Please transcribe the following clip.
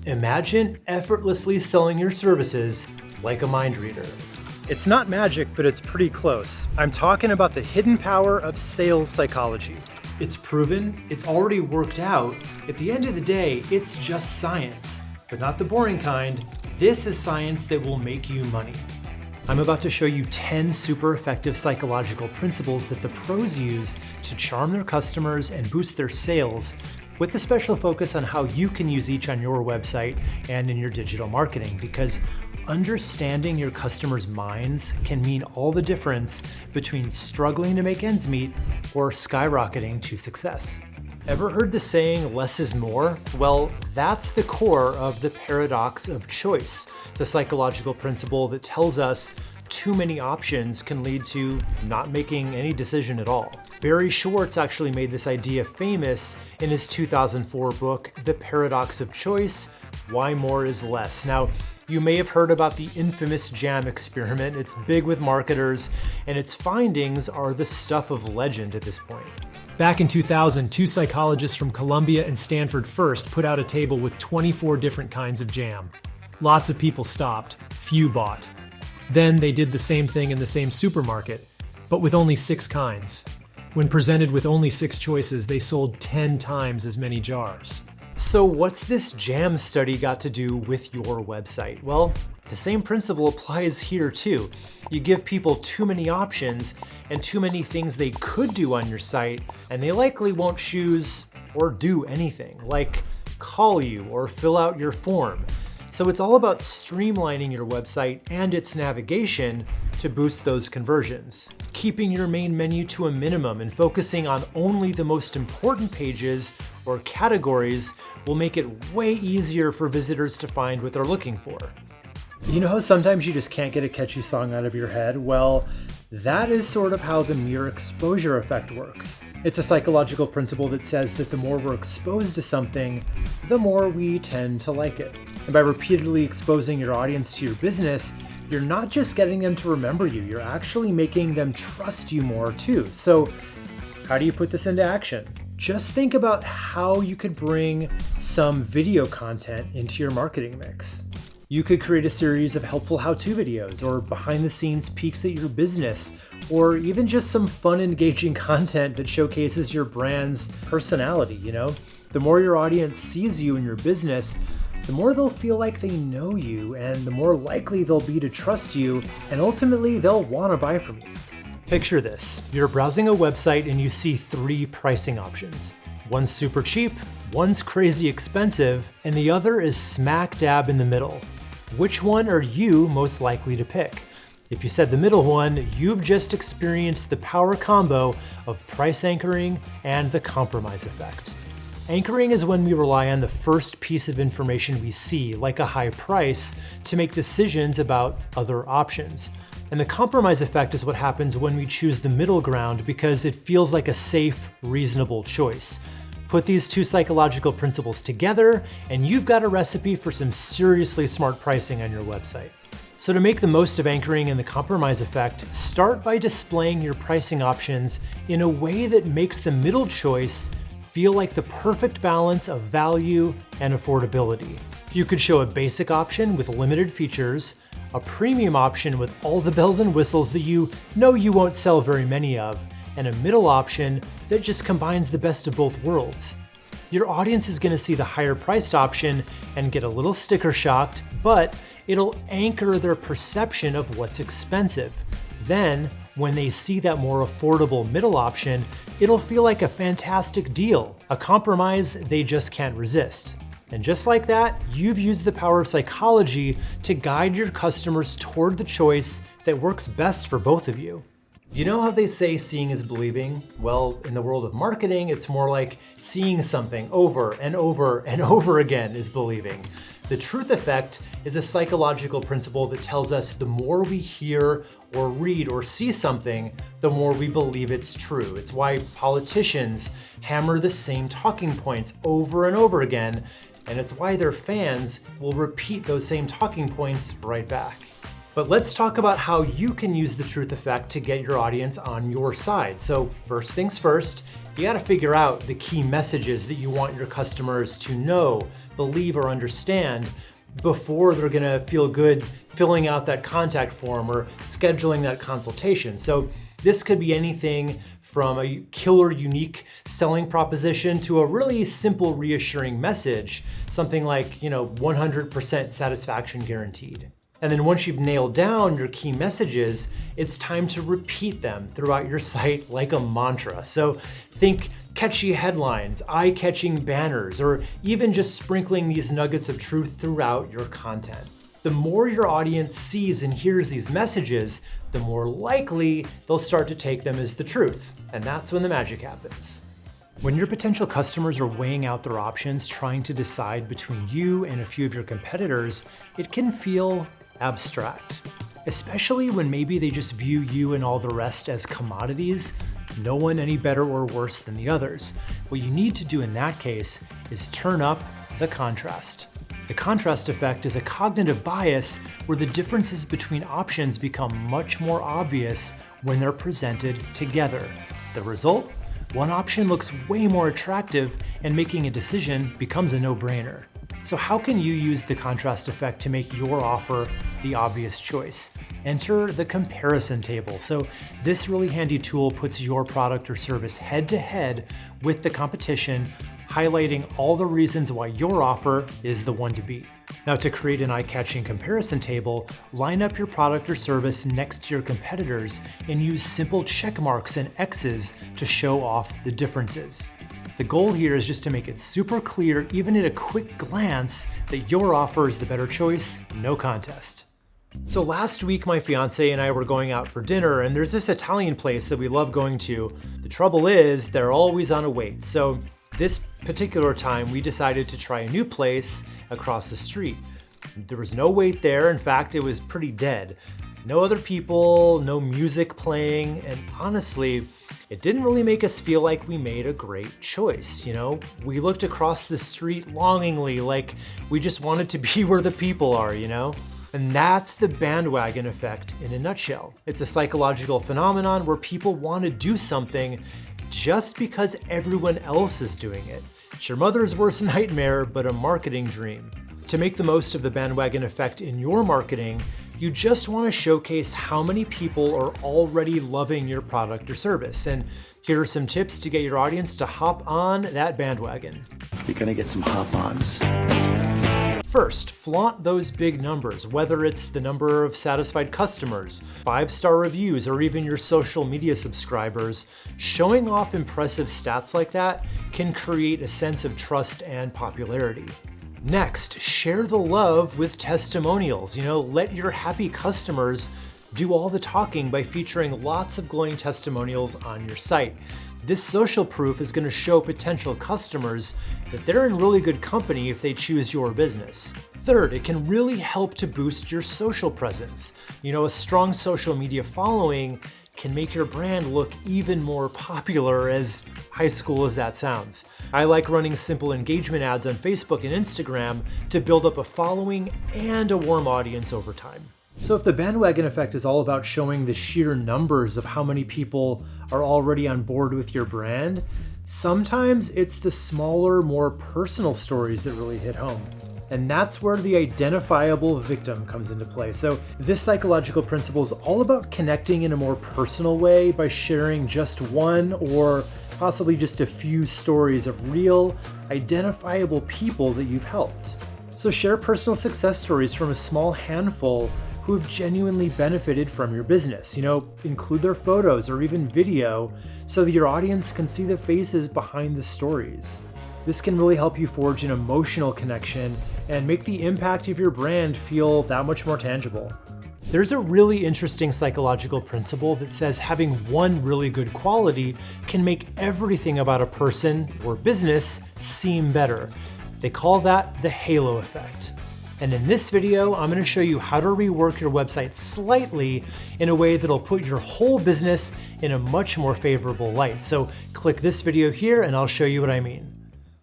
Imagine effortlessly selling your services like a mind reader. It's not magic, but it's pretty close. I'm talking about the hidden power of sales psychology. It's proven, it's already worked out. At the end of the day, it's just science, but not the boring kind. This is science that will make you money. I'm about to show you 10 super effective psychological principles that the pros use to charm their customers and boost their sales, with a special focus on how you can use each on your website and in your digital marketing, because understanding your customers' minds can mean all the difference between struggling to make ends meet or skyrocketing to success. Ever heard the saying, less is more? Well, that's the core of the paradox of choice. It's a psychological principle that tells us too many options can lead to not making any decision at all. Barry Schwartz actually made this idea famous in his 2004 book, The Paradox of Choice: Why More is Less. Now, you may have heard about the infamous jam experiment. It's big with marketers, and its findings are the stuff of legend at this point. Back in 2000, two psychologists from Columbia and Stanford first put out a table with 24 different kinds of jam. Lots of people stopped, few bought. Then they did the same thing in the same supermarket, but with only 6 kinds. When presented with only 6 choices, they sold 10 times as many jars. So what's this jam study got to do with your website? Well, the same principle applies here too. You give people too many options and too many things they could do on your site, and they likely won't choose or do anything, like call you or fill out your form. So it's all about streamlining your website and its navigation to boost those conversions. Keeping your main menu to a minimum and focusing on only the most important pages or categories will make it way easier for visitors to find what they're looking for. You know how sometimes you just can't get a catchy song out of your head? Well, that is sort of how the mere exposure effect works. It's a psychological principle that says that the more we're exposed to something, the more we tend to like it. And by repeatedly exposing your audience to your business, you're not just getting them to remember you, you're actually making them trust you more too. So how do you put this into action? Just think about how you could bring some video content into your marketing mix. You could create a series of helpful how-to videos or behind-the-scenes peeks at your business, or even just some fun, engaging content that showcases your brand's personality, The more your audience sees you and your business, the more they'll feel like they know you, and the more likely they'll be to trust you, and ultimately they'll want to buy from you. Picture this. You're browsing a website and you see 3 pricing options. One's super cheap, one's crazy expensive, and the other is smack dab in the middle. Which one are you most likely to pick? If you said the middle one, you've just experienced the power combo of price anchoring and the compromise effect. Anchoring is when we rely on the first piece of information we see, like a high price, to make decisions about other options. And the compromise effect is what happens when we choose the middle ground because it feels like a safe, reasonable choice. Put these 2 psychological principles together, and you've got a recipe for some seriously smart pricing on your website. So to make the most of anchoring and the compromise effect, start by displaying your pricing options in a way that makes the middle choice feel like the perfect balance of value and affordability. You could show a basic option with limited features, a premium option with all the bells and whistles that you know you won't sell very many of, and a middle option that just combines the best of both worlds. Your audience is going to see the higher priced option and get a little sticker shocked, but it'll anchor their perception of what's expensive. Then, when they see that more affordable middle option, it'll feel like a fantastic deal, a compromise they just can't resist. And just like that, you've used the power of psychology to guide your customers toward the choice that works best for both of you. You know how they say seeing is believing? Well, in the world of marketing, it's more like seeing something over and over and over again is believing. The truth effect is a psychological principle that tells us the more we hear or read or see something, the more we believe it's true. It's why politicians hammer the same talking points over and over again, and it's why their fans will repeat those same talking points right back. But let's talk about how you can use the truth effect to get your audience on your side. So first things first, you gotta figure out the key messages that you want your customers to know, believe, or understand before they're gonna feel good filling out that contact form or scheduling that consultation. So this could be anything from a killer unique selling proposition to a really simple reassuring message, something like, 100% satisfaction guaranteed. And then once you've nailed down your key messages, it's time to repeat them throughout your site like a mantra. So think catchy headlines, eye-catching banners, or even just sprinkling these nuggets of truth throughout your content. The more your audience sees and hears these messages, the more likely they'll start to take them as the truth. And that's when the magic happens. When your potential customers are weighing out their options, trying to decide between you and a few of your competitors, it can feel abstract, especially when maybe they just view you and all the rest as commodities, no one any better or worse than the others. What you need to do in that case is turn up the contrast. The contrast effect is a cognitive bias where the differences between options become much more obvious when they're presented together. The result? One option looks way more attractive and making a decision becomes a no-brainer. So how can you use the contrast effect to make your offer the obvious choice? Enter the comparison table. So this really handy tool puts your product or service head to head with the competition, highlighting all the reasons why your offer is the one to beat. Now, to create an eye-catching comparison table, line up your product or service next to your competitors and use simple check marks and X's to show off the differences. The goal here is just to make it super clear, even at a quick glance, that your offer is the better choice, no contest. So last week, my fiance and I were going out for dinner, and there's this Italian place that we love going to. The trouble is, they're always on a wait. So this particular time, we decided to try a new place across the street. There was no wait there. In fact, it was pretty dead. No other people, no music playing, and honestly, it didn't really make us feel like we made a great choice, We looked across the street longingly, like we just wanted to be where the people are, And that's the bandwagon effect in a nutshell. It's a psychological phenomenon where people want to do something just because everyone else is doing it. It's your mother's worst nightmare, but a marketing dream. To make the most of the bandwagon effect in your marketing, you just want to showcase how many people are already loving your product or service. And here are some tips to get your audience to hop on that bandwagon. You're gonna get some hop-ons. First, flaunt those big numbers, whether it's the number of satisfied customers, 5-star reviews, or even your social media subscribers. Showing off impressive stats like that can create a sense of trust and popularity. Next, share the love with testimonials. Let your happy customers do all the talking by featuring lots of glowing testimonials on your site. This social proof is going to show potential customers that they're in really good company if they choose your business. Third, it can really help to boost your social presence. A strong social media following can make your brand look even more popular, as high school as that sounds. I like running simple engagement ads on Facebook and Instagram to build up a following and a warm audience over time. So if the bandwagon effect is all about showing the sheer numbers of how many people are already on board with your brand, sometimes it's the smaller, more personal stories that really hit home. And that's where the identifiable victim comes into play. So this psychological principle is all about connecting in a more personal way by sharing just one or possibly just a few stories of real, identifiable people that you've helped. So share personal success stories from a small handful who have genuinely benefited from your business. Include their photos or even video so that your audience can see the faces behind the stories. This can really help you forge an emotional connection and make the impact of your brand feel that much more tangible. There's a really interesting psychological principle that says having one really good quality can make everything about a person or business seem better. They call that the halo effect. And in this video, I'm going to show you how to rework your website slightly in a way that'll put your whole business in a much more favorable light. So click this video here and I'll show you what I mean.